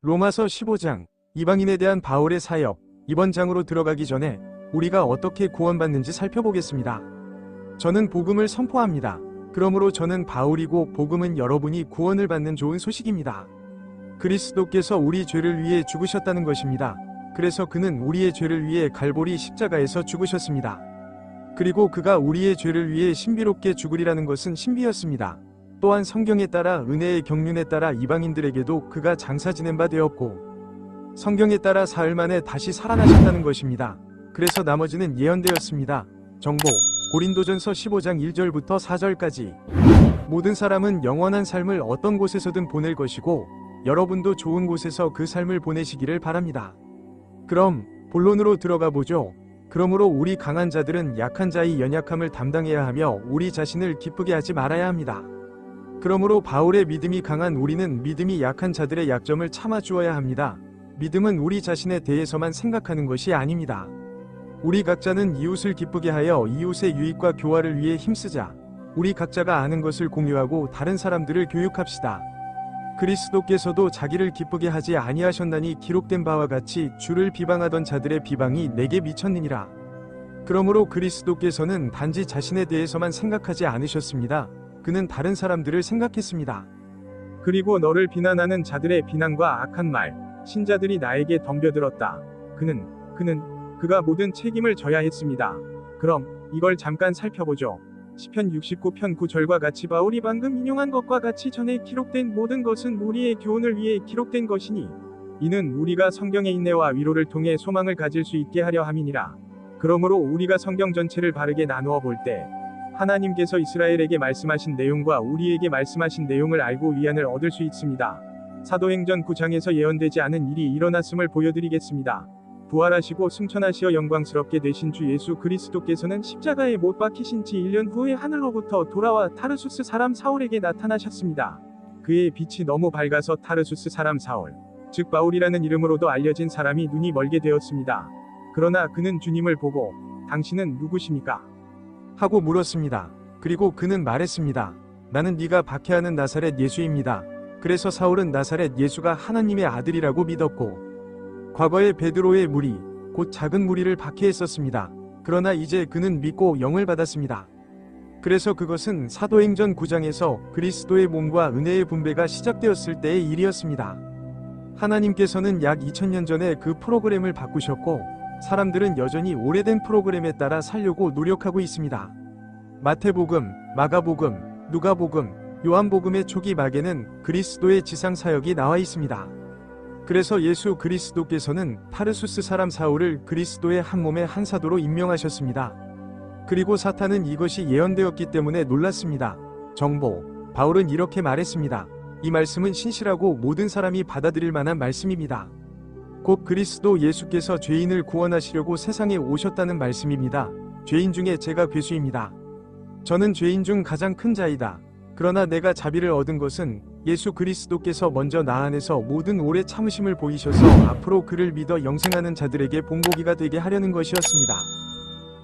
로마서 15장, 이방인에 대한 바울의 사역. 이번 장으로 들어가기 전에 우리가 어떻게 구원받는지 살펴보겠습니다. 저는 복음을 선포합니다. 그러므로 저는 바울이고 복음은 여러분이 구원을 받는 좋은 소식입니다. 그리스도께서 우리 죄를 위해 죽으셨다는 것입니다. 그래서 그는 우리의 죄를 위해 갈보리 십자가에서 죽으셨습니다. 그리고 그가 우리의 죄를 위해 신비롭게 죽으리라는 것은 신비였습니다. 또한 성경에 따라 은혜의 경륜에 따라 이방인들에게도 그가 장사 지낸 바 되었고, 성경에 따라 사흘 만에 다시 살아나셨다는 것입니다. 그래서 나머지는 예언되었습니다. 정보 고린도전서 15장 1절부터 4절까지. 모든 사람은 영원한 삶을 어떤 곳에서든 보낼 것이고 여러분도 좋은 곳에서 그 삶을 보내시기를 바랍니다. 그럼 본론으로 들어가 보죠. 그러므로 우리 강한 자들은 약한 자의 연약함을 담당해야 하며 우리 자신을 기쁘게 하지 말아야 합니다. 그러므로 바울의 믿음이 강한 우리는 믿음이 약한 자들의 약점을 참아 주어야 합니다. 믿음은 우리 자신에 대해서만 생각하는 것이 아닙니다. 우리 각자는 이웃을 기쁘게 하여 이웃의 유익과 교화를 위해 힘쓰자. 우리 각자가 아는 것을 공유하고 다른 사람들을 교육합시다. 그리스도께서도 자기를 기쁘게 하지 아니하셨나니 기록된 바와 같이 주를 비방하던 자들의 비방이 내게 미쳤느니라. 그러므로 그리스도께서는 단지 자신에 대해서만 생각하지 않으셨습니다. 그는 다른 사람들을 생각했습니다. 그리고 너를 비난하는 자들의 비난과 악한 말, 신자들이 나에게 덤벼들었다. 그가 모든 책임을 져야 했습니다. 그럼 이걸 잠깐 살펴보죠. 시편 69편 9절과 같이 바울이 방금 인용한 것과 같이 전에 기록된 모든 것은 우리의 교훈을 위해 기록된 것이니 이는 우리가 성경의 인내와 위로를 통해 소망을 가질 수 있게 하려 함이니라. 그러므로 우리가 성경 전체를 바르게 나누어 볼 때 하나님께서 이스라엘에게 말씀하신 내용과 우리에게 말씀하신 내용을 알고 위안을 얻을 수 있습니다. 사도행전 9장에서 예언되지 않은 일이 일어났음을 보여드리겠습니다. 부활하시고 승천하시어 영광스럽게 되신 주 예수 그리스도께서는 십자가에 못 박히신 지 1년 후에 하늘로부터 돌아와 타르수스 사람 사울에게 나타나셨습니다. 그의 빛이 너무 밝아서 타르수스 사람 사울, 즉 바울이라는 이름으로도 알려진 사람이 눈이 멀게 되었습니다. 그러나 그는 주님을 보고 당신은 누구십니까? 하고 물었습니다. 그리고 그는 말했습니다. 나는 네가 박해하는 나사렛 예수입니다. 그래서 사울은 나사렛 예수가 하나님의 아들이라고 믿었고, 과거에 베드로의 무리, 곧 작은 무리를 박해했었습니다. 그러나 이제 그는 믿고 영을 받았습니다. 그래서 그것은 사도행전 9장에서 그리스도의 몸과 은혜의 분배가 시작되었을 때의 일이었습니다. 하나님께서는 약 2000년 전에 그 프로그램을 바꾸셨고 사람들은 여전히 오래된 프로그램에 따라 살려고 노력하고 있습니다. 마태복음, 마가복음, 누가복음, 요한복음의 초기 막에는 그리스도의 지상사역이 나와 있습니다. 그래서 예수 그리스도께서는 타르수스 사람 사울을 그리스도의 한 몸의 한 사도로 임명하셨습니다. 그리고 사탄은 이것이 예언되었기 때문에 놀랐습니다. 정보 바울은 이렇게 말했습니다. 이 말씀은 신실하고 모든 사람이 받아들일 만한 말씀입니다. 곧 그리스도 예수께서 죄인을 구원하시려고 세상에 오셨다는 말씀입니다. 죄인 중에 제가 괴수입니다. 저는 죄인 중 가장 큰 자이다. 그러나 내가 자비를 얻은 것은 예수 그리스도께서 먼저 나 안에서 모든 오래 참으심을 보이셔서 앞으로 그를 믿어 영생하는 자들에게 본보기가 되게 하려는 것이었습니다.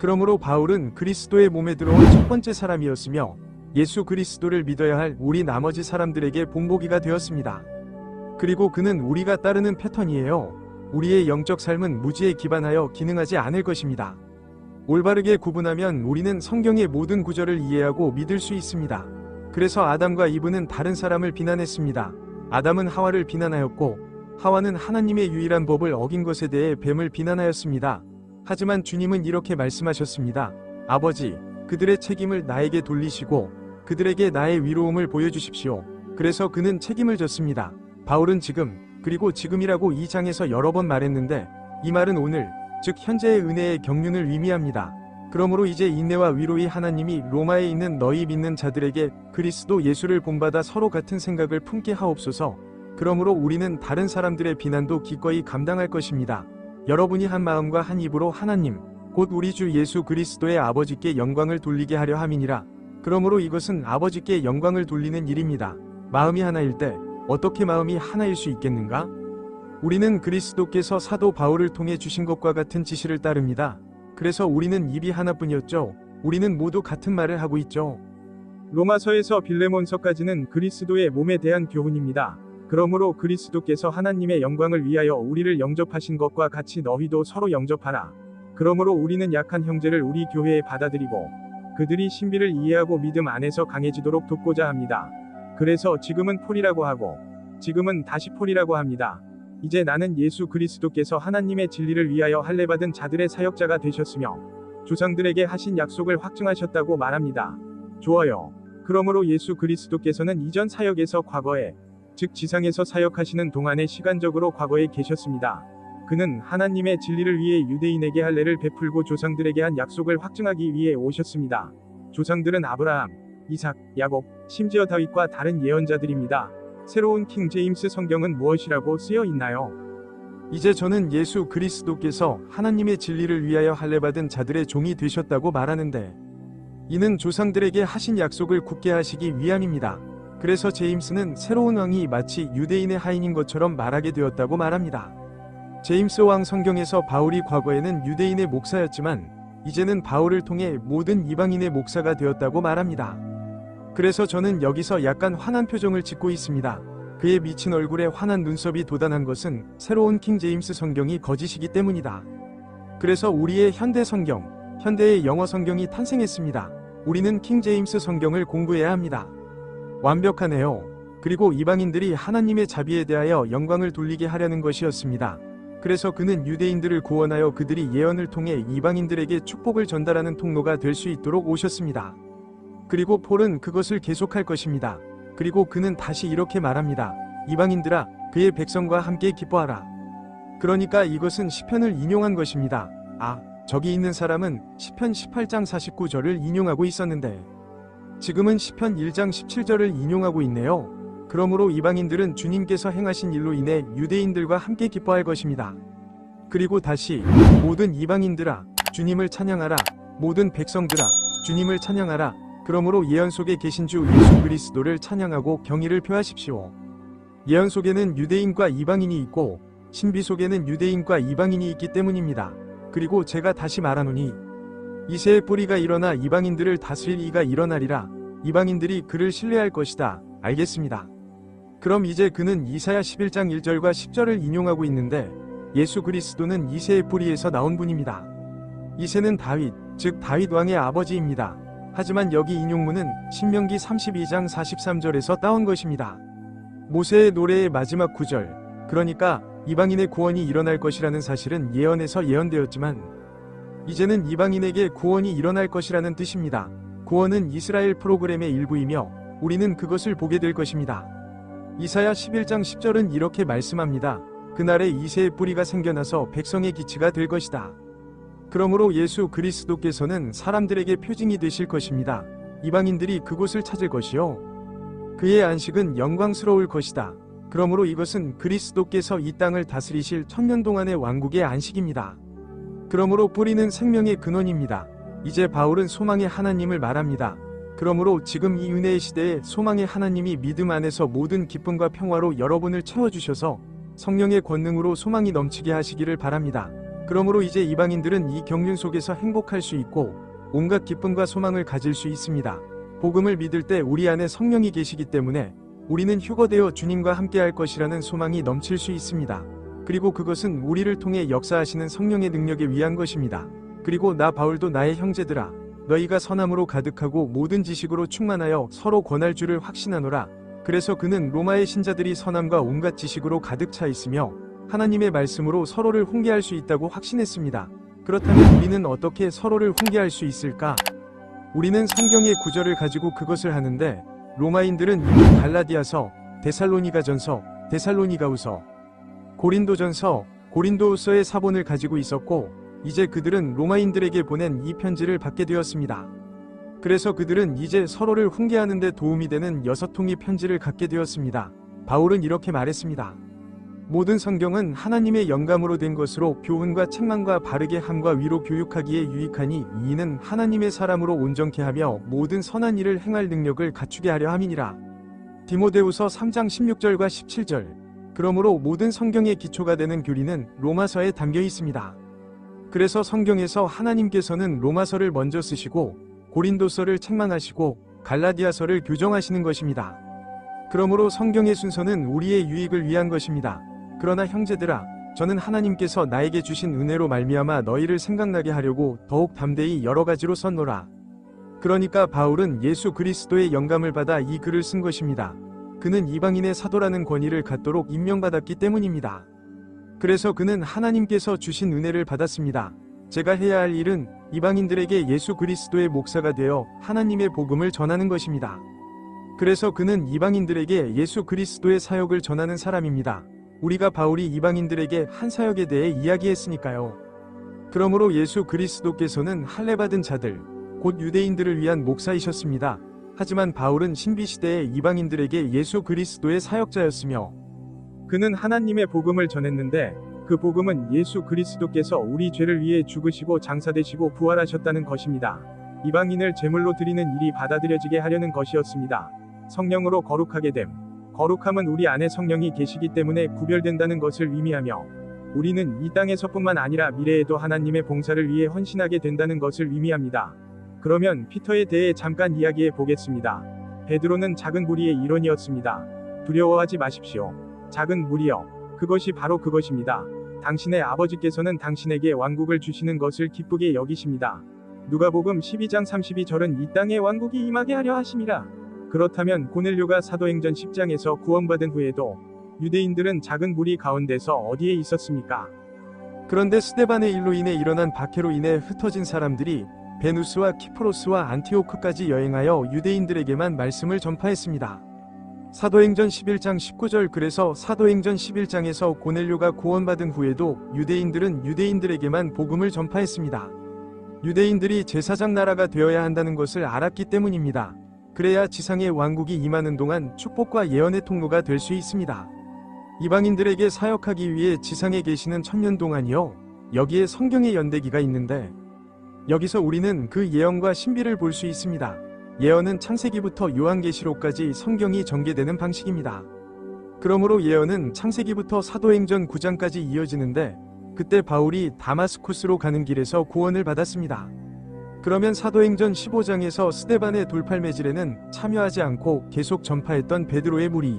그러므로 바울은 그리스도의 몸에 들어온 첫 번째 사람이었으며 예수 그리스도를 믿어야 할 우리 나머지 사람들에게 본보기가 되었습니다. 그리고 그는 우리가 따르는 패턴이에요. 우리의 영적 삶은 무지에 기반하여 기능하지 않을 것입니다. 올바르게 구분하면 우리는 성경의 모든 구절을 이해하고 믿을 수 있습니다. 그래서 아담과 이브는 다른 사람을 비난했습니다. 아담은 하와를 비난하였고 하와는 하나님의 유일한 법을 어긴 것에 대해 뱀을 비난하였습니다. 하지만 주님은 이렇게 말씀하셨습니다. 아버지, 그들의 책임을 나에게 돌리시고 그들에게 나의 위로움을 보여주십시오. 그래서 그는 책임을 졌습니다. 바울은 지금, 그리고 지금이라고 이 장에서 여러 번 말했는데 이 말은 오늘, 즉 현재의 은혜의 경륜을 의미합니다. 그러므로 이제 인내와 위로의 하나님이 로마에 있는 너희 믿는 자들에게 그리스도 예수를 본받아 서로 같은 생각을 품게 하옵소서. 그러므로 우리는 다른 사람들의 비난도 기꺼이 감당할 것입니다. 여러분이 한 마음과 한 입으로 하나님, 곧 우리 주 예수 그리스도의 아버지께 영광을 돌리게 하려 함이니라. 그러므로 이것은 아버지께 영광을 돌리는 일입니다. 마음이 하나일 때 어떻게 마음이 하나일 수 있겠는가? 우리는 그리스도께서 사도 바울을 통해 주신 것과 같은 지시를 따릅니다. 그래서 우리는 입이 하나뿐이었죠. 우리는 모두 같은 말을 하고 있죠. 로마서에서 빌레몬서까지는 그리스도의 몸에 대한 교훈입니다. 그러므로 그리스도께서 하나님의 영광을 위하여 우리를 영접하신 것과 같이 너희도 서로 영접하라. 그러므로 우리는 약한 형제를 우리 교회에 받아들이고 그들이 신비를 이해하고 믿음 안에서 강해지도록 돕고자 합니다. 그래서 지금은 폴이라고 하고 지금은 다시 폴이라고 합니다. 이제 나는 예수 그리스도께서 하나님의 진리를 위하여 할례받은 자들의 사역자가 되셨으며 조상들에게 하신 약속을 확증하셨다고 말합니다. 좋아요. 그러므로 예수 그리스도께서는 이전 사역에서 과거에, 즉 지상에서 사역하시는 동안에 시간적으로 과거에 계셨습니다. 그는 하나님의 진리를 위해 유대인에게 할례를 베풀고 조상들에게 한 약속을 확증하기 위해 오셨습니다. 조상들은 아브라함, 이삭, 야곱, 심지어 다윗과 다른 예언자들입니다. 새로운 킹 제임스 성경은 무엇이라고 쓰여 있나요? 이제 저는 예수 그리스도께서 하나님의 진리를 위하여 할례받은 자들의 종이 되셨다고 말하는데 이는 조상들에게 하신 약속을 굳게 하시기 위함입니다. 그래서 제임스는 새로운 왕이 마치 유대인의 하인인 것처럼 말하게 되었다고 말합니다. 제임스 왕 성경에서 바울이 과거에는 유대인의 목사였지만 이제는 바울을 통해 모든 이방인의 목사가 되었다고 말합니다. 그래서 저는 여기서 약간 화난 표정을 짓고 있습니다. 그의 미친 얼굴에 환한 눈썹이 돋아난 것은 새로운 킹 제임스 성경이 거짓이기 때문이다. 그래서 우리의 현대 성경, 현대의 영어 성경이 탄생했습니다. 우리는 킹 제임스 성경을 공부해야 합니다. 완벽하네요. 그리고 이방인들이 하나님의 자비에 대하여 영광을 돌리게 하려는 것이었습니다. 그래서 그는 유대인들을 구원하여 그들이 예언을 통해 이방인들에게 축복을 전달하는 통로가 될 수 있도록 오셨습니다. 그리고 폴은 그것을 계속할 것입니다. 그리고 그는 다시 이렇게 말합니다. 이방인들아, 그의 백성과 함께 기뻐하라. 그러니까 이것은 시편을 인용한 것입니다. 저기 있는 사람은 시편 18장 49절을 인용하고 있었는데 지금은 시편 1장 17절을 인용하고 있네요. 그러므로 이방인들은 주님께서 행하신 일로 인해 유대인들과 함께 기뻐할 것입니다. 그리고 다시 모든 이방인들아, 주님을 찬양하라. 모든 백성들아, 주님을 찬양하라. 그러므로 예언 속에 계신 주 예수 그리스도를 찬양하고 경의를 표하십시오. 예언 속에는 유대인과 이방인이 있고 신비 속에는 유대인과 이방인이 있기 때문입니다. 그리고 제가 다시 말하노니 이새의 뿌리가 일어나 이방인들을 다스릴 이가 일어나리라. 이방인들이 그를 신뢰할 것이다. 알겠습니다. 그럼 이제 그는 이사야 11장 1절과 10절을 인용하고 있는데 예수 그리스도는 이새의 뿌리에서 나온 분입니다. 이새는 다윗, 즉 다윗 왕의 아버지입니다. 하지만 여기 인용문은 신명기 32장 43절에서 따온 것입니다. 모세의 노래의 마지막 구절, 그러니까 이방인의 구원이 일어날 것이라는 사실은 예언에서 예언되었지만 이제는 이방인에게 구원이 일어날 것이라는 뜻입니다. 구원은 이스라엘 프로그램의 일부이며 우리는 그것을 보게 될 것입니다. 이사야 11장 10절은 이렇게 말씀합니다. 그날에 이새의 뿌리가 생겨나서 백성의 기치가 될 것이다. 그러므로 예수 그리스도께서는 사람들에게 표징이 되실 것입니다. 이방인들이 그곳을 찾을 것이요. 그의 안식은 영광스러울 것이다. 그러므로 이것은 그리스도께서 이 땅을 다스리실 천년 동안의 왕국의 안식입니다. 그러므로 뿌리는 생명의 근원입니다. 이제 바울은 소망의 하나님을 말합니다. 그러므로 지금 이 은혜의 시대에 소망의 하나님이 믿음 안에서 모든 기쁨과 평화로 여러분을 채워주셔서 성령의 권능으로 소망이 넘치게 하시기를 바랍니다. 그러므로 이제 이방인들은 이 경륜 속에서 행복할 수 있고 온갖 기쁨과 소망을 가질 수 있습니다. 복음을 믿을 때 우리 안에 성령이 계시기 때문에 우리는 휴거되어 주님과 함께할 것이라는 소망이 넘칠 수 있습니다. 그리고 그것은 우리를 통해 역사하시는 성령의 능력에 위한 것입니다. 그리고 나 바울도 나의 형제들아, 너희가 선함으로 가득하고 모든 지식으로 충만하여 서로 권할 줄을 확신하노라. 그래서 그는 로마의 신자들이 선함과 온갖 지식으로 가득 차 있으며 하나님의 말씀으로 서로를 훈계할 수 있다고 확신했습니다. 그렇다면 우리는 어떻게 서로를 훈계할 수 있을까? 우리는 성경의 구절을 가지고 그것을 하는데 로마인들은 이미 갈라디아서, 데살로니가전서, 데살로니가후서, 고린도전서, 고린도후서의 사본을 가지고 있었고 이제 그들은 로마인들에게 보낸 이 편지를 받게 되었습니다. 그래서 그들은 이제 서로를 훈계하는 데 도움이 되는 6통의 편지를 갖게 되었습니다. 바울은 이렇게 말했습니다. 모든 성경은 하나님의 영감으로 된 것으로 교훈과 책망과 바르게 함과 위로 교육하기에 유익하니 이는 하나님의 사람으로 온전케 하며 모든 선한 일을 행할 능력을 갖추게 하려 함이니라. 디모데후서 3장 16절과 17절. 그러므로 모든 성경의 기초가 되는 교리는 로마서에 담겨 있습니다. 그래서 성경에서 하나님께서는 로마서를 먼저 쓰시고 고린도서를 책망하시고 갈라디아서를 교정하시는 것입니다. 그러므로 성경의 순서는 우리의 유익을 위한 것입니다. 그러나 형제들아, 저는 하나님께서 나에게 주신 은혜로 말미암아 너희를 생각나게 하려고 더욱 담대히 여러 가지로 썼노라. 그러니까 바울은 예수 그리스도의 영감을 받아 이 글을 쓴 것입니다. 그는 이방인의 사도라는 권위를 갖도록 임명받았기 때문입니다. 그래서 그는 하나님께서 주신 은혜를 받았습니다. 제가 해야 할 일은 이방인들에게 예수 그리스도의 목사가 되어 하나님의 복음을 전하는 것입니다. 그래서 그는 이방인들에게 예수 그리스도의 사역을 전하는 사람입니다. 우리가 바울이 이방인들에게 한 사역에 대해 이야기했으니까요. 그러므로 예수 그리스도께서는 할례받은 자들, 곧 유대인들을 위한 목사이셨습니다. 하지만 바울은 신비시대의 이방인들에게 예수 그리스도의 사역자였으며 그는 하나님의 복음을 전했는데 그 복음은 예수 그리스도께서 우리 죄를 위해 죽으시고 장사되시고 부활하셨다는 것입니다. 이방인을 제물로 드리는 일이 받아들여지게 하려는 것이었습니다. 성령으로 거룩하게 됨. 거룩함은 우리 안에 성령이 계시기 때문에 구별된다는 것을 의미하며 우리는 이 땅에서뿐만 아니라 미래에도 하나님의 봉사를 위해 헌신하게 된다는 것을 의미합니다. 그러면 피터에 대해 잠깐 이야기해 보겠습니다. 베드로는 작은 무리의 일원이었습니다. 두려워하지 마십시오. 작은 무리여, 그것이 바로 그것입니다. 당신의 아버지께서는 당신에게 왕국을 주시는 것을 기쁘게 여기십니다. 누가복음 12장 32절은 이 땅에 왕국이 임하게 하려 하심이라. 그렇다면 고넬료가 사도행전 10장에서 구원받은 후에도 유대인들은 작은 무리 가운데서 어디에 있었습니까? 그런데 스데반의 일로 인해 일어난 박해로 인해 흩어진 사람들이 베누스와 키프로스와 안티오크까지 여행하여 유대인들에게만 말씀을 전파했습니다. 사도행전 11장 19절. 그래서 사도행전 11장에서 고넬료가 구원받은 후에도 유대인들은 유대인들에게만 복음을 전파했습니다. 유대인들이 제사장 나라가 되어야 한다는 것을 알았기 때문입니다. 그래야 지상의 왕국이 임하는 동안 축복과 예언의 통로가 될 수 있습니다. 이방인들에게 사역하기 위해 지상에 계시는 천년 동안이요. 여기에 성경의 연대기가 있는데 여기서 우리는 그 예언과 신비를 볼 수 있습니다. 예언은 창세기부터 요한계시록까지 성경이 전개되는 방식입니다. 그러므로 예언은 창세기부터 사도행전 9장까지 이어지는데 그때 바울이 다마스쿠스로 가는 길에서 구원을 받았습니다. 그러면 사도행전 15장에서 스데반의 돌팔매질에는 참여하지 않고 계속 전파했던 베드로의 무리,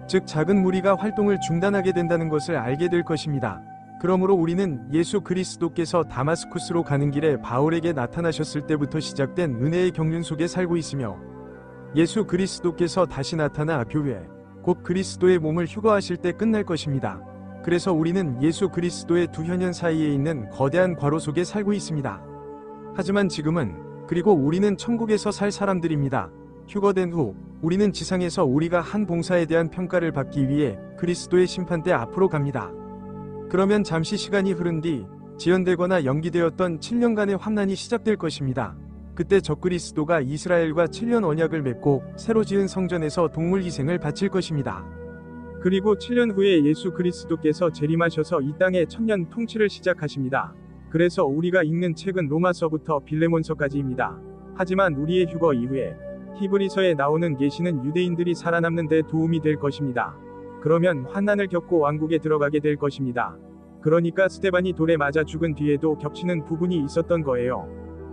즉 작은 무리가 활동을 중단하게 된다는 것을 알게 될 것입니다. 그러므로 우리는 예수 그리스도께서 다마스쿠스로 가는 길에 바울에게 나타나셨을 때부터 시작된 은혜의 경륜 속에 살고 있으며 예수 그리스도께서 다시 나타나 교회, 곧 그리스도의 몸을 휴거하실 때 끝날 것입니다. 그래서 우리는 예수 그리스도의 두 현현 사이에 있는 거대한 괄호 속에 살고 있습니다. 하지만 지금은, 그리고 우리는 천국에서 살 사람들입니다. 휴거된 후 우리는 지상에서 우리가 한 봉사에 대한 평가를 받기 위해 그리스도의 심판대 앞으로 갑니다. 그러면 잠시 시간이 흐른 뒤 지연되거나 연기되었던 7년간의 환난이 시작될 것입니다. 그때 적그리스도가 이스라엘과 7년 언약을 맺고 새로 지은 성전에서 동물 희생을 바칠 것입니다. 그리고 7년 후에 예수 그리스도께서 재림하셔서 이 땅의 천년 통치를 시작하십니다. 그래서 우리가 읽는 책은 로마서부터 빌레몬서까지입니다. 하지만 우리의 휴거 이후에 히브리서에 나오는 계시는 유대인들이 살아남는 데 도움이 될 것입니다. 그러면 환난을 겪고 왕국에 들어가게 될 것입니다. 그러니까 스데반이 돌에 맞아 죽은 뒤에도 겹치는 부분이 있었던 거예요.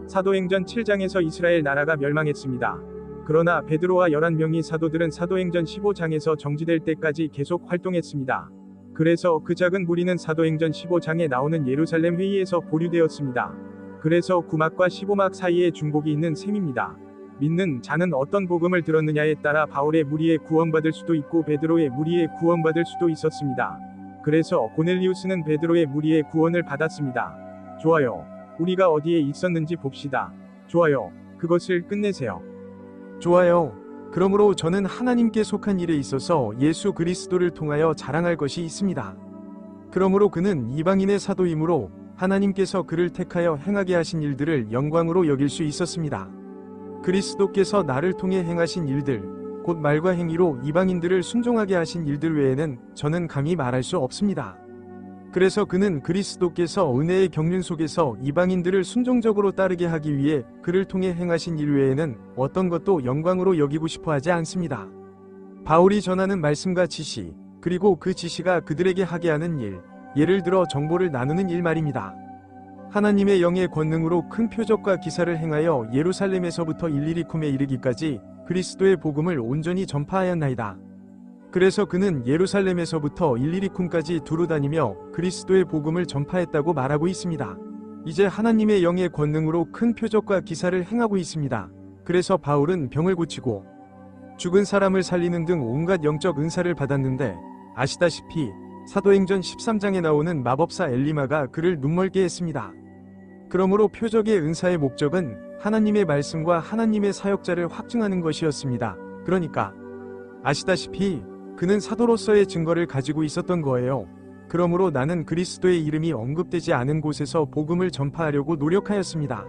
사도행전 7장에서 이스라엘 나라가 멸망했습니다. 그러나 베드로와 11명의 사도들은 사도행전 15장에서 정지될 때까지 계속 활동했습니다. 그래서 그 작은 무리는 사도행전 15장에 나오는 예루살렘 회의에서 보류되었습니다. 그래서 9막과 15막 사이에 중복이 있는 셈입니다. 믿는 자는 어떤 복음을 들었느냐에 따라 바울의 무리에 구원받을 수도 있고 베드로의 무리에 구원받을 수도 있었습니다. 그래서 고넬리우스는 베드로의 무리에 구원을 받았습니다. 좋아요. 우리가 어디에 있었는지 봅시다. 좋아요. 그것을 끝내세요. 좋아요. 그러므로 저는 하나님께 속한 일에 있어서 예수 그리스도를 통하여 자랑할 것이 있습니다. 그러므로 그는 이방인의 사도이므로 하나님께서 그를 택하여 행하게 하신 일들을 영광으로 여길 수 있었습니다. 그리스도께서 나를 통해 행하신 일들, 곧 말과 행위로 이방인들을 순종하게 하신 일들 외에는 저는 감히 말할 수 없습니다. 그래서 그는 그리스도께서 은혜의 경륜 속에서 이방인들을 순종적으로 따르게 하기 위해 그를 통해 행하신 일 외에는 어떤 것도 영광으로 여기고 싶어 하지 않습니다. 바울이 전하는 말씀과 지시, 그리고 그 지시가 그들에게 하게 하는 일, 예를 들어 정보를 나누는 일 말입니다. 하나님의 영의 권능으로 큰 표적과 기사를 행하여 예루살렘에서부터 일리리쿰에 이르기까지 그리스도의 복음을 온전히 전파하였나이다. 그래서 그는 예루살렘에서부터 일리리쿰까지 두루 다니며 그리스도의 복음을 전파했다고 말하고 있습니다. 이제 하나님의 영의 권능으로 큰 표적과 기사를 행하고 있습니다. 그래서 바울은 병을 고치고 죽은 사람을 살리는 등 온갖 영적 은사를 받았는데, 아시다시피 사도행전 13장에 나오는 마법사 엘리마가 그를 눈멀게 했습니다. 그러므로 표적의 은사의 목적은 하나님의 말씀과 하나님의 사역자를 확증하는 것이었습니다. 그러니까 아시다시피 그는 사도로서의 증거를 가지고 있었던 거예요. 그러므로 나는 그리스도의 이름이 언급되지 않은 곳에서 복음을 전파하려고 노력하였습니다.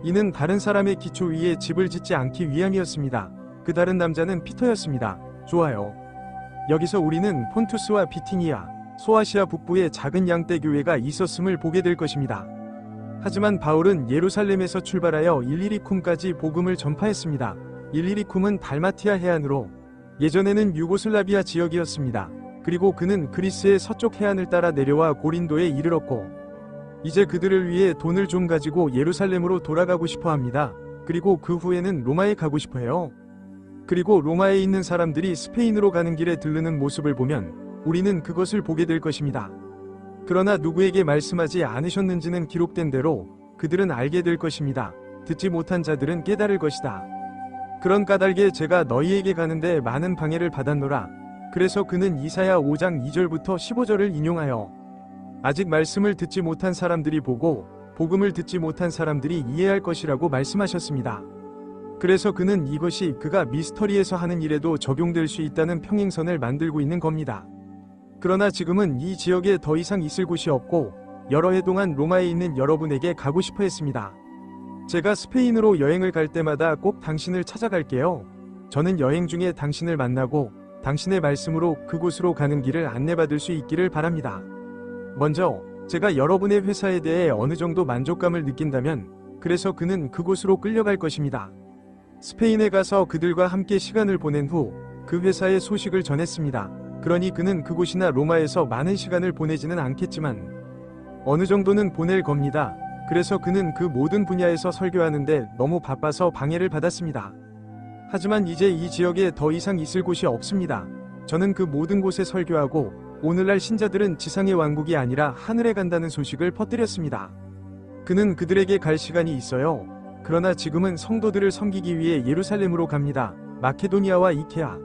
이는 다른 사람의 기초 위에 집을 짓지 않기 위함이었습니다. 그 다른 남자는 피터였습니다. 좋아요. 여기서 우리는 폰투스와 비티니아, 소아시아 북부에 작은 양떼 교회가 있었음을 보게 될 것입니다. 하지만 바울은 예루살렘에서 출발하여 일리리쿰까지 복음을 전파했습니다. 일리리쿰은 달마티아 해안으로, 예전에는 유고슬라비아 지역이었습니다. 그리고 그는 그리스의 서쪽 해안을 따라 내려와 고린도에 이르렀고, 이제 그들을 위해 돈을 좀 가지고 예루살렘으로 돌아가고 싶어 합니다. 그리고 그 후에는 로마에 가고 싶어 해요. 그리고 로마에 있는 사람들이 스페인으로 가는 길에 들르는 모습을 보면 우리는 그것을 보게 될 것입니다. 그러나 누구에게 말씀하지 않으셨는지는 기록된 대로 그들은 알게 될 것입니다. 듣지 못한 자들은 깨달을 것이다. 그런 까닭에 제가 너희에게 가는데 많은 방해를 받았노라. 그래서 그는 이사야 5장 2절부터 15절을 인용하여 아직 말씀을 듣지 못한 사람들이 보고 복음을 듣지 못한 사람들이 이해할 것이라고 말씀하셨습니다. 그래서 그는 이것이 그가 미스터리에서 하는 일에도 적용될 수 있다는 평행선을 만들고 있는 겁니다. 그러나 지금은 이 지역에 더 이상 있을 곳이 없고 여러 해 동안 로마에 있는 여러분에게 가고 싶어 했습니다. 제가 스페인으로 여행을 갈 때마다 꼭 당신을 찾아갈게요. 저는 여행 중에 당신을 만나고 당신의 말씀으로 그곳으로 가는 길을 안내받을 수 있기를 바랍니다. 먼저 제가 여러분의 회사에 대해 어느 정도 만족감을 느낀다면 그래서 그는 그곳으로 끌려갈 것입니다. 스페인에 가서 그들과 함께 시간을 보낸 후 그 회사의 소식을 전했습니다. 그러니 그는 그곳이나 로마에서 많은 시간을 보내지는 않겠지만 어느 정도는 보낼 겁니다. 그래서 그는 그 모든 분야에서 설교하는데 너무 바빠서 방해를 받았습니다. 하지만 이제 이 지역에 더 이상 있을 곳이 없습니다. 저는 그 모든 곳에 설교하고 오늘날 신자들은 지상의 왕국이 아니라 하늘에 간다는 소식을 퍼뜨렸습니다. 그는 그들에게 갈 시간이 있어요. 그러나 지금은 성도들을 섬기기 위해 예루살렘으로 갑니다. 마케도니아와 이케아,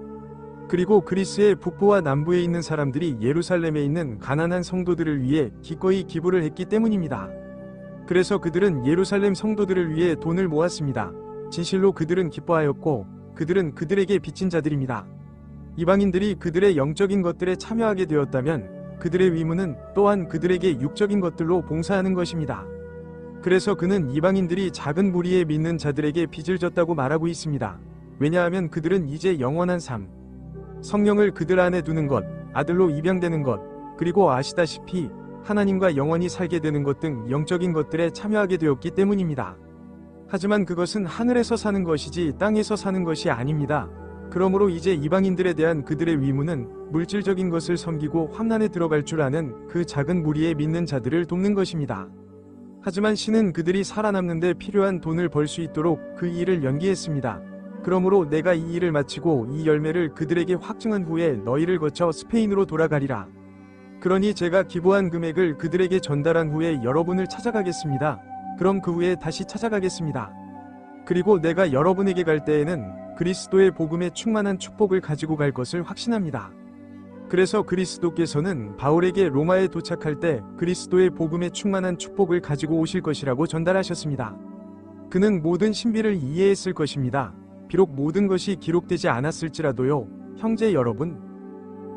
그리고 그리스의 북부와 남부에 있는 사람들이 예루살렘에 있는 가난한 성도들을 위해 기꺼이 기부를 했기 때문입니다. 그래서 그들은 예루살렘 성도들을 위해 돈을 모았습니다. 진실로 그들은 기뻐하였고 그들은 그들에게 빚진 자들입니다. 이방인들이 그들의 영적인 것들에 참여하게 되었다면 그들의 의무는 또한 그들에게 육적인 것들로 봉사하는 것입니다. 그래서 그는 이방인들이 작은 무리에 믿는 자들에게 빚을 졌다고 말하고 있습니다. 왜냐하면 그들은 이제 영원한 삶, 성령을 그들 안에 두는 것, 아들로 입양되는 것, 그리고 아시다시피 하나님과 영원히 살게 되는 것 등 영적인 것들에 참여하게 되었기 때문입니다. 하지만 그것은 하늘에서 사는 것이지 땅에서 사는 것이 아닙니다. 그러므로 이제 이방인들에 대한 그들의 의무는 물질적인 것을 섬기고 환난에 들어갈 줄 아는 그 작은 무리에 믿는 자들을 돕는 것입니다. 하지만 신은 그들이 살아남는 데 필요한 돈을 벌 수 있도록 그 일을 연기했습니다. 그러므로 내가 이 일을 마치고 이 열매를 그들에게 확증한 후에 너희를 거쳐 스페인으로 돌아가리라. 그러니 제가 기부한 금액을 그들에게 전달한 후에 여러분을 찾아가겠습니다. 그럼 그 후에 다시 찾아가겠습니다. 그리고 내가 여러분에게 갈 때에는 그리스도의 복음에 충만한 축복을 가지고 갈 것을 확신합니다. 그래서 그리스도께서는 바울에게 로마에 도착할 때 그리스도의 복음에 충만한 축복을 가지고 오실 것이라고 전달하셨습니다. 그는 모든 신비를 이해했을 것입니다. 비록 모든 것이 기록되지 않았을지라도요. 형제 여러분,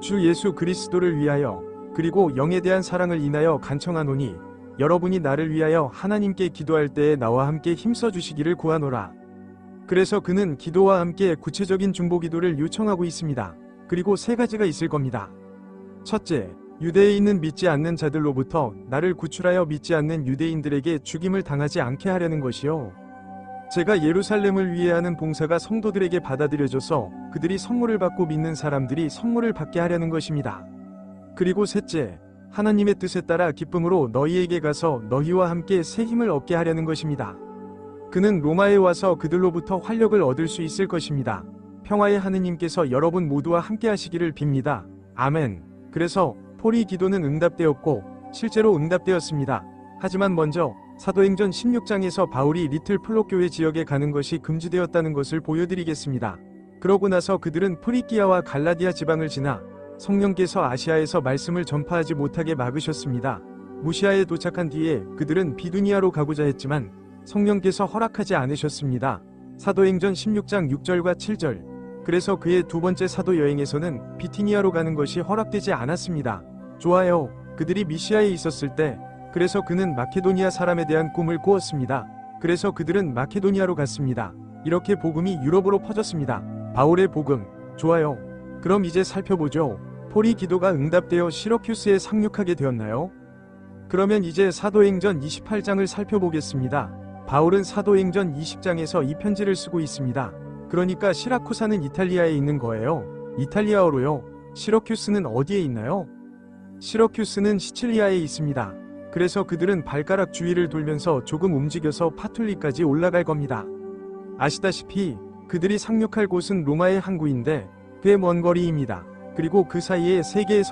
주 예수 그리스도를 위하여 그리고 영에 대한 사랑을 인하여 간청하노니 여러분이 나를 위하여 하나님께 기도할 때에 나와 함께 힘써 주시기를 구하노라. 그래서 그는 기도와 함께 구체적인 중보기도를 요청하고 있습니다. 그리고 세 가지가 있을 겁니다. 첫째, 유대에 있는 믿지 않는 자들로부터 나를 구출하여 믿지 않는 유대인들에게 죽임을 당하지 않게 하려는 것이요. 제가 예루살렘을 위해 하는 봉사가 성도들에게 받아들여져서 그들이 선물을 받고 믿는 사람들이 선물을 받게 하려는 것입니다. 그리고 셋째, 하나님의 뜻에 따라 기쁨으로 너희에게 가서 너희와 함께 새 힘을 얻게 하려는 것입니다. 그는 로마에 와서 그들로부터 활력을 얻을 수 있을 것입니다. 평화의 하느님께서 여러분 모두와 함께 하시기를 빕니다. 아멘. 그래서 폴의 기도는 응답되었고 실제로 응답되었습니다. 하지만 먼저 사도행전 16장에서 바울이 리틀 플롯 교회 지역에 가는 것이 금지되었다는 것을 보여드리겠습니다. 그러고 나서 그들은 프리기아와 갈라디아 지방을 지나 성령께서 아시아에서 말씀을 전파하지 못하게 막으셨습니다. 무시아에 도착한 뒤에 그들은 비두니아로 가고자 했지만 성령께서 허락하지 않으셨습니다. 사도행전 16장 6절과 7절. 그래서 그의 두 번째 사도 여행에서는 비티니아로 가는 것이 허락되지 않았습니다. 좋아요. 그들이 미시아에 있었을 때 그래서 그는 마케도니아 사람에 대한 꿈을 꾸었습니다. 그래서 그들은 마케도니아로 갔습니다. 이렇게 복음이 유럽으로 퍼졌습니다. 바울의 복음. 좋아요. 그럼 이제 살펴보죠. 폴이 기도가 응답되어 시러큐스에 상륙하게 되었나요? 그러면 이제 사도행전 28장을 살펴보겠습니다. 바울은 사도행전 20장에서 이 편지를 쓰고 있습니다. 그러니까 시라쿠사는 이탈리아에 있는 거예요. 이탈리아어로요. 시러큐스는 어디에 있나요? 시러큐스는 시칠리아에 있습니다. 그래서 그들은 발가락 주위를 돌면서 조금 움직여서 파툴리까지 올라갈 겁니다. 아시다시피 그들이 상륙할 곳은 로마의 항구인데 꽤 먼 거리입니다. 그리고 그 사이에 세 개의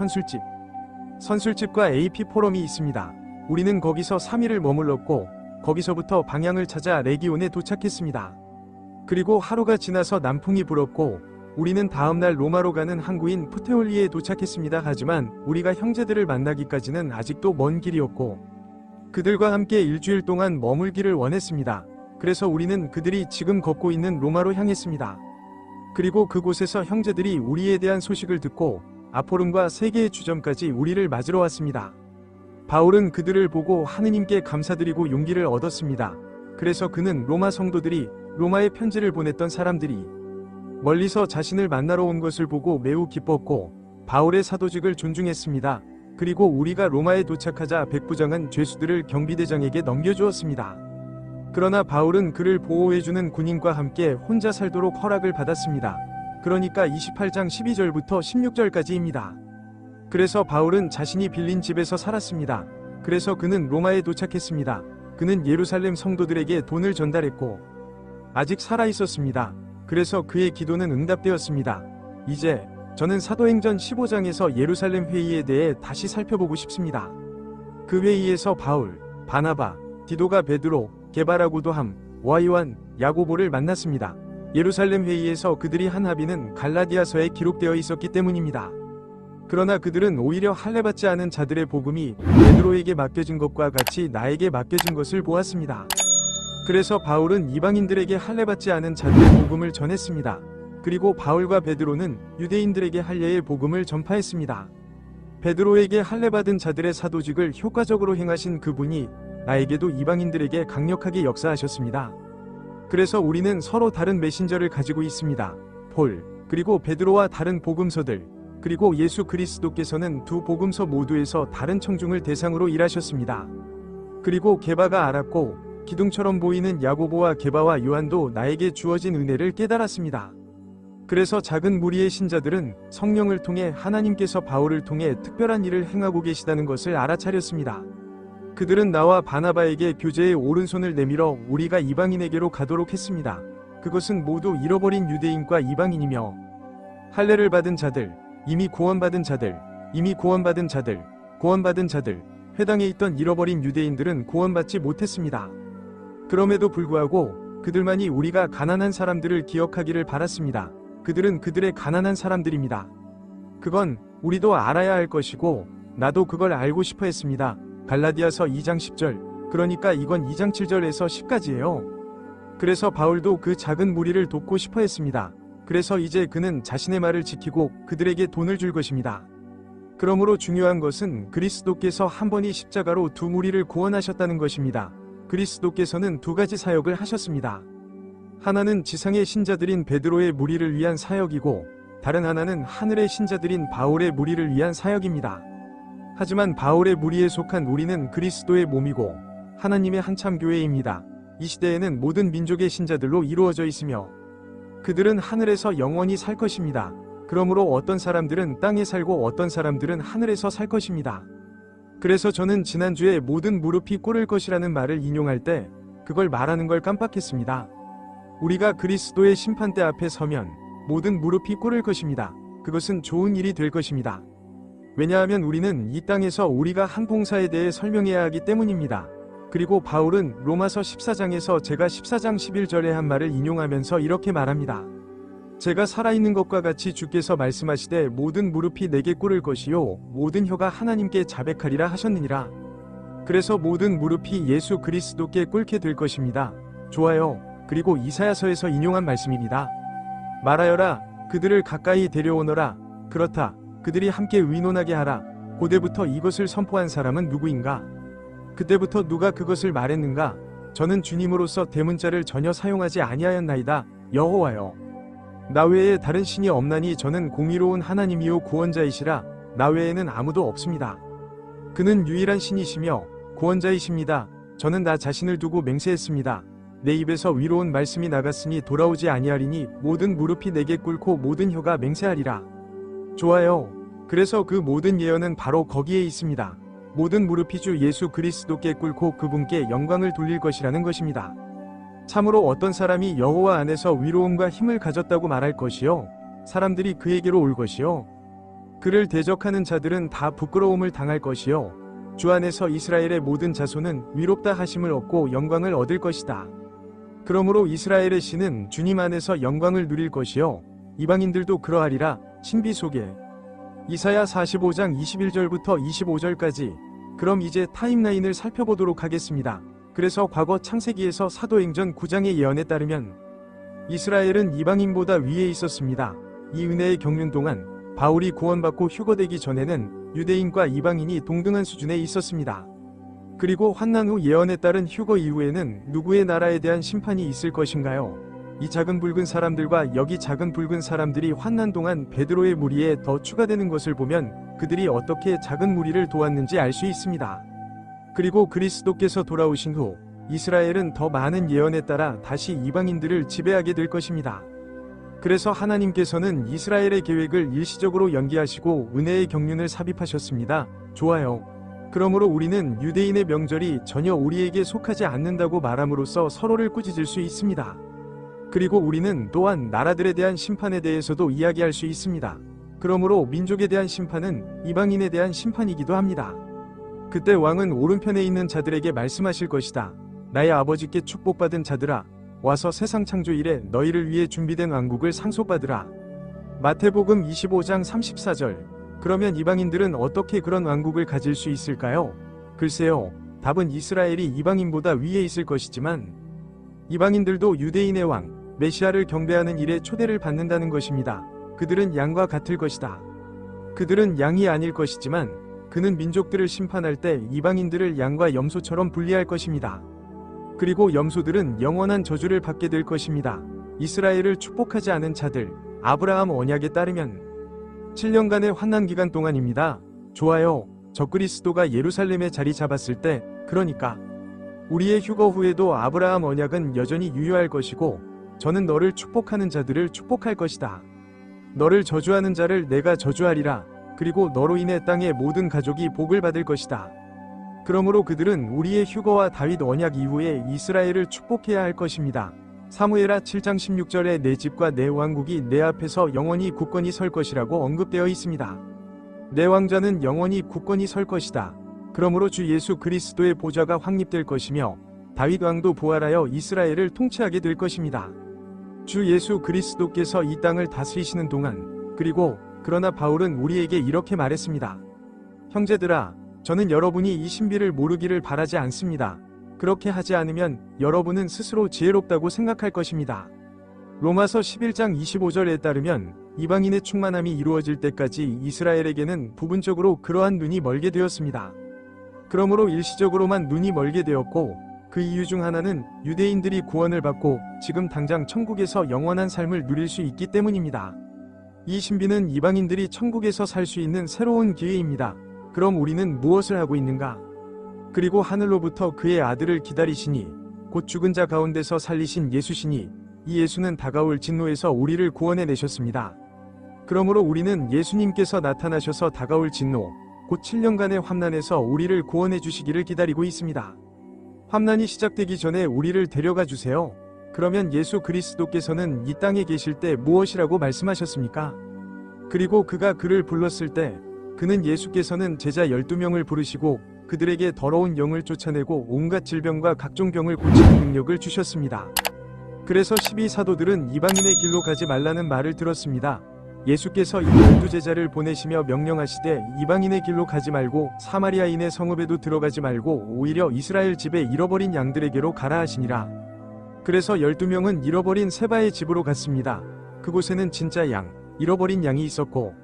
선술집과 AP 포럼이 있습니다. 우리는 거기서 3일을 머물렀고 거기서부터 방향을 찾아 레기온에 도착했습니다. 그리고 하루가 지나서 남풍이 불었고 우리는 다음날 로마로 가는 항구인 푸테올리에 도착했습니다. 하지만 우리가 형제들을 만나기까지는 아직도 먼 길이었고 그들과 함께 일주일 동안 머물기를 원했습니다. 그래서 우리는 그들이 지금 걷고 있는 로마로 향했습니다. 그리고 그곳에서 형제들이 우리에 대한 소식을 듣고 아포름과 세 개의 주점까지 우리를 맞으러 왔습니다. 바울은 그들을 보고 하느님께 감사드리고 용기를 얻었습니다. 그래서 그는 로마 성도들이 로마에 편지를 보냈던 사람들이 멀리서 자신을 만나러 온 것을 보고 매우 기뻤고 바울의 사도직을 존중했습니다. 그리고 우리가 로마에 도착하자 백부장은 죄수들을 경비대장에게 넘겨주었습니다. 그러나 바울은 그를 보호해주는 군인과 함께 혼자 살도록 허락을 받았습니다. 그러니까 28장 12절부터 16절까지입니다. 그래서 바울은 자신이 빌린 집에서 살았습니다. 그래서 그는 로마에 도착했습니다. 그는 예루살렘 성도들에게 돈을 전달했고 아직 살아있었습니다. 그래서 그의 기도는 응답되었습니다. 이제 저는 사도행전 15장에서 예루살렘 회의에 대해 다시 살펴보고 싶습니다. 그 회의에서 바울, 바나바, 디도가 베드로, 게바라고도 함와 요한, 야고보를 만났습니다. 예루살렘 회의에서 그들이 한 합의는 갈라디아서에 기록되어 있었기 때문입니다. 그러나 그들은 오히려 할례받지 않은 자들의 복음이 베드로에게 맡겨진 것과 같이 나에게 맡겨진 것을 보았습니다. 그래서 바울은 이방인들에게 할례받지 않은 자들의 복음을 전했습니다. 그리고 바울과 베드로는 유대인들에게 할례의 복음을 전파했습니다. 베드로에게 할례받은 자들의 사도직을 효과적으로 행하신 그분이 나에게도 이방인들에게 강력하게 역사하셨습니다. 그래서 우리는 서로 다른 메신저를 가지고 있습니다. 폴, 그리고 베드로와 다른 복음서들, 그리고 예수 그리스도께서는 두 복음서 모두에서 다른 청중을 대상으로 일하셨습니다. 그리고 게바가 알았고 기둥처럼 보이는 야고보와 게바와 요한도 나에게 주어진 은혜를 깨달았습니다. 그래서 작은 무리의 신자들은 성령을 통해 하나님께서 바울을 통해 특별한 일을 행하고 계시다는 것을 알아차렸습니다. 그들은 나와 바나바에게 교제의 오른손을 내밀어 우리가 이방인에게로 가도록 했습니다. 그것은 모두 잃어버린 유대인과 이방인이며 할례를 받은 자들, 이미 구원받은 자들, 구원받은 자들, 회당에 있던 잃어버린 유대인들은 구원받지 못했습니다. 그럼에도 불구하고 그들만이 우리가 가난한 사람들을 기억하기를 바랐습니다. 그들은 그들의 가난한 사람들입니다. 그건 우리도 알아야 할 것이고 나도 그걸 알고 싶어 했습니다. 갈라디아서 2장 10절, 그러니까 이건 2장 7절에서 10까지예요. 그래서 바울도 그 작은 무리를 돕고 싶어 했습니다. 그래서 이제 그는 자신의 말을 지키고 그들에게 돈을 줄 것입니다. 그러므로 중요한 것은 그리스도께서 한 번이 십자가로 두 무리를 구원하셨다는 것입니다. 그리스도께서는 두 가지 사역을 하셨습니다. 하나는 지상의 신자들인 베드로의 무리를 위한 사역이고 다른 하나는 하늘의 신자들인 바울의 무리를 위한 사역입니다. 하지만 바울의 무리에 속한 우리는 그리스도의 몸이고 하나님의 한참 교회입니다. 이 시대에는 모든 민족의 신자들로 이루어져 있으며 그들은 하늘에서 영원히 살 것입니다. 그러므로 어떤 사람들은 땅에 살고 어떤 사람들은 하늘에서 살 것입니다. 그래서 저는 지난주에 모든 무릎이 꿇을 것이라는 말을 인용할 때 그걸 말하는 걸 깜빡했습니다. 우리가 그리스도의 심판대 앞에 서면 모든 무릎이 꿇을 것입니다. 그것은 좋은 일이 될 것입니다. 왜냐하면 우리는 이 땅에서 우리가 한 봉사에 대해 설명해야 하기 때문입니다. 그리고 바울은 로마서 14장에서 제가 14장 11절에 한 말을 인용하면서 이렇게 말합니다. 제가 살아있는 것과 같이 주께서 말씀하시되 모든 무릎이 내게 꿇을 것이요 모든 혀가 하나님께 자백하리라 하셨느니라. 그래서 모든 무릎이 예수 그리스도께 꿇게 될 것입니다. 좋아요. 그리고 이사야서에서 인용한 말씀입니다. 말하여라 그들을 가까이 데려오너라. 그렇다. 그들이 함께 의논하게 하라. 고대부터 이것을 선포한 사람은 누구인가? 그때부터 누가 그것을 말했는가? 저는 주님으로서 대문자를 전혀 사용하지 아니하였나이다. 여호와여. 나 외에 다른 신이 없나니 저는 공의로운 하나님이요 구원자이시라. 나 외에는 아무도 없습니다. 그는 유일한 신이시며 구원자이십니다. 저는 나 자신을 두고 맹세했습니다. 내 입에서 위로운 말씀이 나갔으니 돌아오지 아니하리니 모든 무릎이 내게 꿇고 모든 혀가 맹세하리라. 좋아요. 그래서 그 모든 예언은 바로 거기에 있습니다. 모든 무릎이 주 예수 그리스도께 꿇고 그분께 영광을 돌릴 것이라는 것입니다. 참으로 어떤 사람이 여호와 안에서 위로움과 힘을 가졌다고 말할 것이요 사람들이 그에게로 올 것이요 그를 대적하는 자들은 다 부끄러움을 당할 것이요 주 안에서 이스라엘의 모든 자손은 위롭다 하심을 얻고 영광을 얻을 것이다. 그러므로 이스라엘의 신은 주님 안에서 영광을 누릴 것이요 이방인들도 그러하리라. 신비 소개 이사야 45장 21절부터 25절까지. 그럼 이제 타임라인을 살펴보도록 하겠습니다. 그래서 과거 창세기에서 사도행전 9장의 예언에 따르면 이스라엘은 이방인보다 위에 있었습니다. 이 은혜의 경륜 동안 바울이 구원받고 휴거되기 전에는 유대인과 이방인이 동등한 수준에 있었습니다. 그리고 환난 후 예언에 따른 휴거 이후에는 누구의 나라에 대한 심판이 있을 것인가요? 이 작은 붉은 사람들과 여기 작은 붉은 사람들이 환난 동안 베드로의 무리에 더 추가되는 것을 보면 그들이 어떻게 작은 무리를 도왔는지 알 수 있습니다. 그리고 그리스도께서 돌아오신 후 이스라엘은 더 많은 예언에 따라 다시 이방인들을 지배하게 될 것입니다. 그래서 하나님께서는 이스라엘의 계획을 일시적으로 연기하시고 은혜의 경륜을 삽입하셨습니다. 좋아요. 그러므로 우리는 유대인의 명절이 전혀 우리에게 속하지 않는다고 말함으로써 서로를 꾸짖을 수 있습니다. 그리고 우리는 또한 나라들에 대한 심판에 대해서도 이야기할 수 있습니다. 그러므로 민족에 대한 심판은 이방인에 대한 심판이기도 합니다. 그때 왕은 오른편에 있는 자들에게 말씀하실 것이다. 나의 아버지께 축복받은 자들아, 와서 세상 창조 이래 너희를 위해 준비된 왕국을 상속받으라. 마태복음 25장 34절. 그러면 이방인들은 어떻게 그런 왕국을 가질 수 있을까요? 글쎄요, 답은 이스라엘이 이방인보다 위에 있을 것이지만 이방인들도 유대인의 왕, 메시아를 경배하는 일에 초대를 받는다는 것입니다. 그들은 양과 같을 것이다. 그들은 양이 아닐 것이지만 그는 민족들을 심판할 때 이방인들을 양과 염소처럼 분리할 것입니다. 그리고 염소들은 영원한 저주를 받게 될 것입니다. 이스라엘을 축복하지 않은 자들, 아브라함 언약에 따르면 7년간의 환난 기간 동안입니다. 좋아요. 적그리스도가 예루살렘에 자리 잡았을 때, 그러니까 우리의 휴거 후에도 아브라함 언약은 여전히 유효할 것이고 저는 너를 축복하는 자들을 축복할 것이다. 너를 저주하는 자를 내가 저주하리라. 그리고 너로 인해 땅의 모든 가족이 복을 받을 것이다. 그러므로 그들은 우리의 휴거와 다윗 언약 이후에 이스라엘을 축복해야 할 것입니다. 사무엘하 7장 16절에 내 집과 내 왕국이 내 앞에서 영원히 굳건히 설 것이라고 언급되어 있습니다. 내 왕자는 영원히 굳건히 설 것이다. 그러므로 주 예수 그리스도의 보좌가 확립될 것이며 다윗 왕도 부활하여 이스라엘을 통치하게 될 것입니다. 주 예수 그리스도께서 이 땅을 다스리시는 동안, 그리고 그러나 바울은 우리에게 이렇게 말했습니다. 형제들아, 저는 여러분이 이 신비를 모르기를 바라지 않습니다. 그렇게 하지 않으면 여러분은 스스로 지혜롭다고 생각할 것입니다. 로마서 11장 25절에 따르면 이방인의 충만함이 이루어질 때까지 이스라엘에게는 부분적으로 그러한 눈이 멀게 되었습니다. 그러므로 일시적으로만 눈이 멀게 되었고 그 이유 중 하나는 유대인들이 구원을 받고 지금 당장 천국에서 영원한 삶을 누릴 수 있기 때문입니다. 이 신비는 이방인들이 천국에서 살 수 있는 새로운 기회입니다. 그럼 우리는 무엇을 하고 있는가? 그리고 하늘로부터 그의 아들을 기다리시니 곧 죽은 자 가운데서 살리신 예수시니 이 예수는 다가올 진노에서 우리를 구원해 내셨습니다. 그러므로 우리는 예수님께서 나타나셔서 다가올 진노, 곧 7년간의 환난에서 우리를 구원해 주시기를 기다리고 있습니다. 환난이 시작되기 전에 우리를 데려가 주세요. 그러면 예수 그리스도께서는 이 땅에 계실 때 무엇이라고 말씀하셨습니까? 그리고 그가 그를 불렀을 때 그는 예수께서는 제자 12명을 부르시고 그들에게 더러운 영을 쫓아내고 온갖 질병과 각종 병을 고치는 능력을 주셨습니다. 그래서 12사도들은 이방인의 길로 가지 말라는 말을 들었습니다. 예수께서 이 12제자를 보내시며 명령하시되 이방인의 길로 가지 말고 사마리아인의 성읍에도 들어가지 말고 오히려 이스라엘 집에 잃어버린 양들에게로 가라 하시니라. 그래서 12명은 잃어버린 세바의 집으로 갔습니다. 그곳에는 진짜 양, 잃어버린 양이 있었고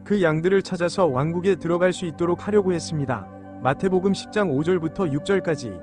그 양들을 찾아서 왕국에 들어갈 수 있도록 하려고 했습니다. 마태복음 10장 5절부터 6절까지.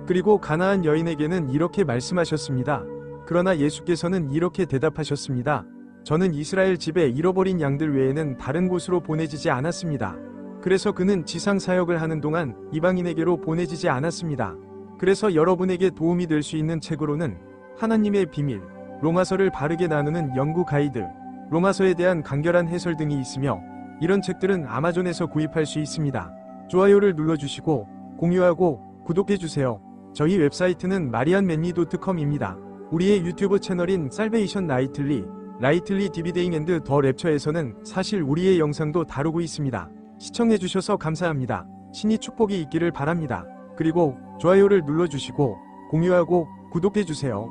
그리고 가나안 여인에게는 이렇게 말씀하셨습니다. 그러나 예수께서는 이렇게 대답하셨습니다. 저는 이스라엘 집에 잃어버린 양들 외에는 다른 곳으로 보내지지 않았습니다. 그래서 그는 지상 사역을 하는 동안 이방인에게로 보내지지 않았습니다. 그래서 여러분에게 도움이 될 수 있는 책으로는 하나님의 비밀, 로마서를 바르게 나누는 연구 가이드, 로마서에 대한 간결한 해설 등이 있으며 이런 책들은 아마존에서 구입할 수 있습니다. 좋아요를 눌러주시고 공유하고 구독해주세요. 저희 웹사이트는 marianmanly.com입니다. 우리의 유튜브 채널인 살베이션 라이틀리 디비데잉 앤드 더 랩처에서는 사실 우리의 영상도 다루고 있습니다. 시청해주셔서 감사합니다. 신이 축복이 있기를 바랍니다. 그리고 좋아요를 눌러주시고 공유하고 구독해주세요.